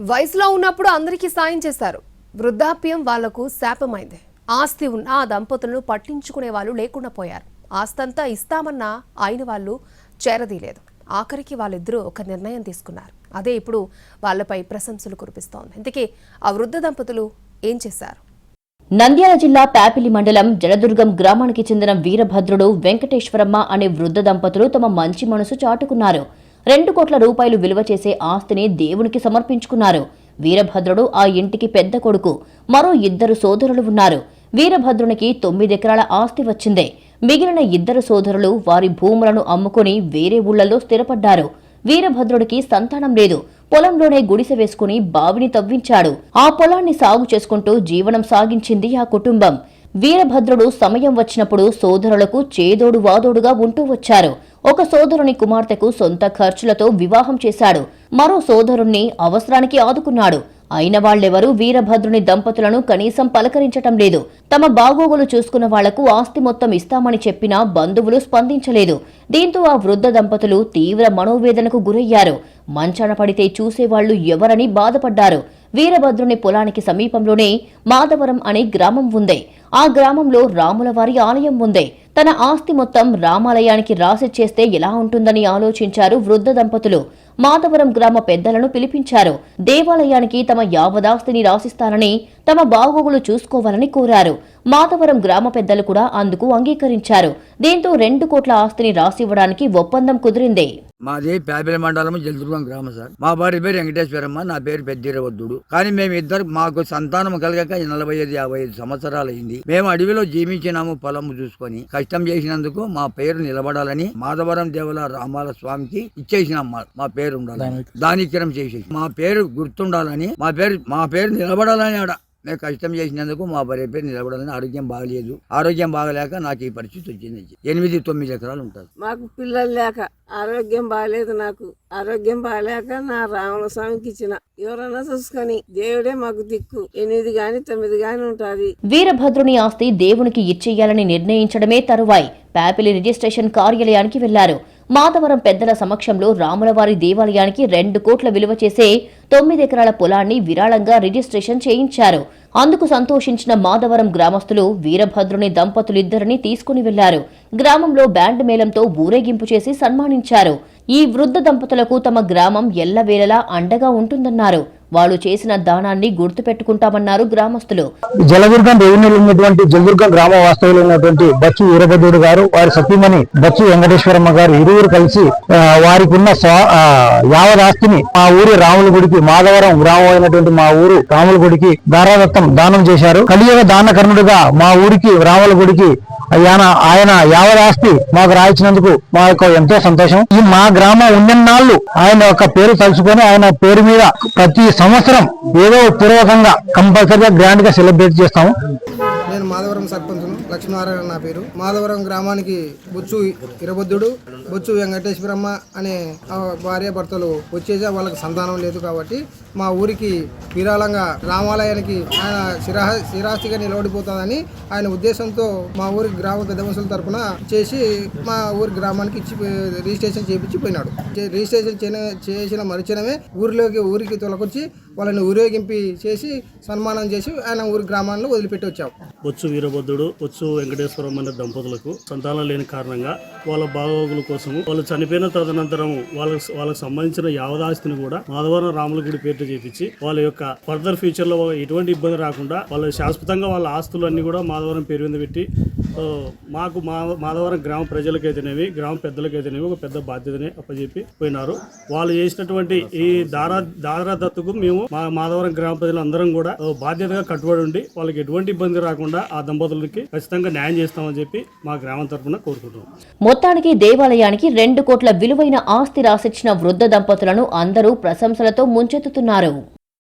వయసులో ఉన్నప్పుడు అందరికీ సాయం చేశారు. వృద్ధాప్యం వాళ్లకు శాపమైంది. ఆస్తి ఉన్న ఆ దంపతులను పట్టించుకునే వాళ్ళు లేకుండా పోయారు. ఆస్తంతా ఇస్తామన్నా అయిన వాళ్ళు చేరదీలేదు. ఆఖరికి వాళ్ళిద్దరూ ఒక నిర్ణయం తీసుకున్నారు. అదే ఇప్పుడు వాళ్లపై ప్రశంసలు కురిపిస్తోంది. ఇంతకీ ఆ వృద్ధ దంపతులు ఏం చేశారు? నంద్యాల జిల్లా ప్యాపిలి మండలం జలదుర్గం గ్రామానికి చెందిన వీరభద్రుడు, వెంకటేశ్వరమ్మ అనే వృద్ధ దంపతులు తమ మంచి మనసు చాటుకున్నారు. 2 కోట్ల రూపాయలు విలువ చేసే ఆస్తిని దేవునికి సమర్పించుకున్నారు. వీరభద్రుడు ఆ ఇంటికి పెద్ద కొడుకు. మరో 2 సోదరులు ఉన్నారు. వీరభద్రునికి 9 ఎకరాల ఆస్తి వచ్చిందే. మిగిలిన 2 సోదరులు వారి భూములను అమ్ముకుని వేరే ఊళ్లలో స్థిరపడ్డారు. వీరభద్రుడికి సంతానం లేదు. పొలంలోనే గుడిసె వేసుకుని బావిని తవ్వించాడు. ఆ పొలాన్ని సాగు చేసుకుంటూ జీవనం సాగించింది ఆ కుటుంబం. వీరభద్రుడు సమయం వచ్చినప్పుడు సోదరులకు చేదోడు వాదోడుగా ఉంటూ వచ్చారు. ఒక సోదరుని కుమార్తెకు సొంత ఖర్చులతో వివాహం చేశాడు. మరో సోదరుణ్ణి అవసరానికి ఆదుకున్నాడు. అయిన వాళ్లెవరూ వీరభద్రుని దంపతులను కనీసం పలకరించటం లేదు. తమ బాగోగులు చూసుకున్న వాళ్లకు ఆస్తి మొత్తం ఇస్తామని చెప్పినా బంధువులు స్పందించలేదు. దీంతో ఆ వృద్ధ దంపతులు తీవ్ర మనోవేదనకు గురయ్యారు. మంచాన పడితే చూసేవాళ్లు ఎవరని బాధపడ్డారు. వీరభద్రుని పొలానికి సమీపంలోనే మాధవరం అనే గ్రామం ఉంది. ఆ గ్రామంలో రాములవారి ఆలయం ఉంది. తన ఆస్తి మొత్తం రామాలయానికి రాసిచ్చేస్తే ఎలా ఉంటుందని ఆలోచించారు వృద్ధ దంపతులు. మాధవరం గ్రామ పెద్దలను పిలిపించారు. దేవాలయానికి తమ యావదాస్తిని రాసిస్తానని, తమ బాగోగులు చూసుకోవాలని కోరారు. మాధవరం గ్రామ పెద్దలు కూడా అందుకు అంగీకరించారు. దీంతో 2 కోట్ల ఆస్తిని రాసివ్వడానికి ఒప్పందం కుదిరింది. మాది ప్యాపిలి మండలం జలదుర్గం గ్రామం సార్. మా భార్య పేరు వెంకటేశ్వరమ్మ, నా పేరు పెద్దిరవద్దుడు. కానీ మేమిద్దరు మాకు సంతానం కలగక 45-50 సంవత్సరాలు అయింది. మేము అడవిలో జీవించినాము. పొలము చూసుకొని కష్టం చేసినందుకు మా పేరు నిలబడాలని మాధవరం దేవల రామాల స్వామికి ఇచ్చేసినాం. మా పేరు ఉండాలని దానికరం చేసి మా పేరు గుర్తుండాలని, మా పేరు నిలబడాలని ఆడ మేము కష్టం చేసినందుకు మా భార్య పేరు నిలబడాలని. ఆరోగ్యం బాగలేదు. ఆరోగ్యం బాగలేక నాకు ఈ పరిస్థితి వచ్చింది. 8-9 ఎకరాలు ఉంటుంది. మాకు పిల్లలు లేక ఆరోగ్యం బాగలేదు. నాకు ఆరోగ్యం బాగలేక నా రాముల స్వామికి ఇచ్చిన. ఎవరన్నా చూసుకొని దేవుడే మాకు దిక్కు. 8 గాని 9 గాని ఉంటుంది. వీరభద్రుని ఆస్తి దేవునికి ఇచ్చేయాలని నిర్ణయించడమే తరువాయి ప్యాపిలి రిజిస్ట్రేషన్ కార్యాలయానికి వెళ్లారు. మాధవరం పెద్దల సమక్షంలో రాములవారి దేవాలయానికి 2 కోట్ల విలువ చేసే 9 ఎకరాల పొలాన్ని విరాళంగా రిజిస్ట్రేషన్ చేయించారు. అందుకు సంతోషించిన మాధవరం గ్రామస్తులు వీరభద్రుని దంపతులిద్దరిని తీసుకుని వెళ్లారు. గ్రామంలో బ్యాండ్ మేళంతో ఊరేగింపు చేసి సన్మానించారు. ఈ వృద్ధ దంపతులకు తమ గ్రామం ఎల్లవేళలా అండగా ఉంటుందన్నారు. వాళ్ళు చేసిన దానాన్ని గుర్తుపెట్టుకుంటామన్నారు గ్రామస్తులు. జలదుర్గం రెవెన్యూలో ఉన్నటువంటి జలదుర్గం గ్రామ వాస్తవులు ఉన్నటువంటి బచ్చు వీరభద్రుడు గారు, వారి సతీమణి బచ్చు వెంకటేశ్వరమ్మ గారు ఇరువురు కలిసి వారికి ఉన్న యావదాస్తిని మా ఊరి రాముల గుడికి, మాధవరం గ్రామం అయినటువంటి మా ఊరు రాముల గుడికి దానం చేశారు. కలియుగ దానకర్ణుడిగా మా ఊరికి రాముల గుడికి ఆయన యావదాస్తి మాకు రాయించినందుకు మాకు ఎంతో సంతోషం. ఈ మా గ్రామం ఉన్నన్నాళ్ళు ఆయన యొక్క పేరు తలుచుకొని ఆయన పేరు మీద ప్రతి సంవత్సరం ఏదో పూర్వకంగా కంపల్సరిగా గ్రాండ్ గా సెలబ్రేట్ చేస్తాము. నేను మాధవరం సర్పంచ్ను, లక్ష్మీనారాయణ నా పేరు. మాధవరం గ్రామానికి బొచ్చు వీరభద్రుడు, బొచ్చు వెంకటేశ్వరమ్మ అనే భార్య భర్తలు వచ్చేసా వాళ్ళకి సంతానం లేదు కాబట్టి మా ఊరికి విరాళంగా రామాలయానికి ఆయన స్థిరాస్తిగా నిలబడిపోతుందని ఆయన ఉద్దేశంతో మా ఊరి గ్రామ పెద్ద మనుషుల తరఫున చేసి మా ఊరి గ్రామానికి ఇచ్చి రిజిస్ట్రేషన్ చేయించి పోయినాడు. రిజిస్ట్రేషన్ చేసిన మరుక్షణమే ఊరికి తొలకొచ్చి వాళ్ళని ఊరేగింపి చేసి సన్మానం చేసి ఆయన ఊరి గ్రామాలను వదిలిపెట్టి వచ్చాం. బొచ్చు వీరభద్రుడు, బొచ్చు వెంకటేశ్వరం అనే దంపతులకు సంతానం లేని కారణంగా వాళ్ళ బాగోగుల కోసము వాళ్ళు చనిపోయిన తదనంతరం వాళ్ళకి సంబంధించిన యావదాస్తిని కూడా మాధవరం రాముల గుడి పేరు చేపించి వాళ్ళ యొక్క ఫర్దర్ ఫ్యూచర్ లో ఎటువంటి ఇబ్బంది రాకుండా వాళ్ళు శాశ్వతంగా వాళ్ళ ఆస్తులన్నీ కూడా మాధవరం పేరు మీద పెట్టి మాకు మాధవరం గ్రామ ప్రజలకైతేనేవి, గ్రామ పెద్దలకైతేనేవి ఒక పెద్ద బాధ్యతని అప్పచెప్పి పోయినారు. వాళ్ళు చేసినటువంటి ఈ దారా దత్తుకు మేము మా మాధవరం గ్రామ ప్రజలందరం కూడా బాధ్యతగా కట్టుబడి ఉండి వాళ్ళకి ఎటువంటి ఇబ్బంది రాకుండా ఆ దంపతులకి ఖచ్చితంగా న్యాయం చేస్తామని చెప్పి మా గ్రామం తరఫున కోరుకుంటున్నాం. మొత్తానికి దేవాలయానికి 2 కోట్ల విలువైన ఆస్తి రాసిచ్చిన వృద్ధ దంపతులను అందరూ ప్రశంసలతో ముంచెత్తుతున్నారు.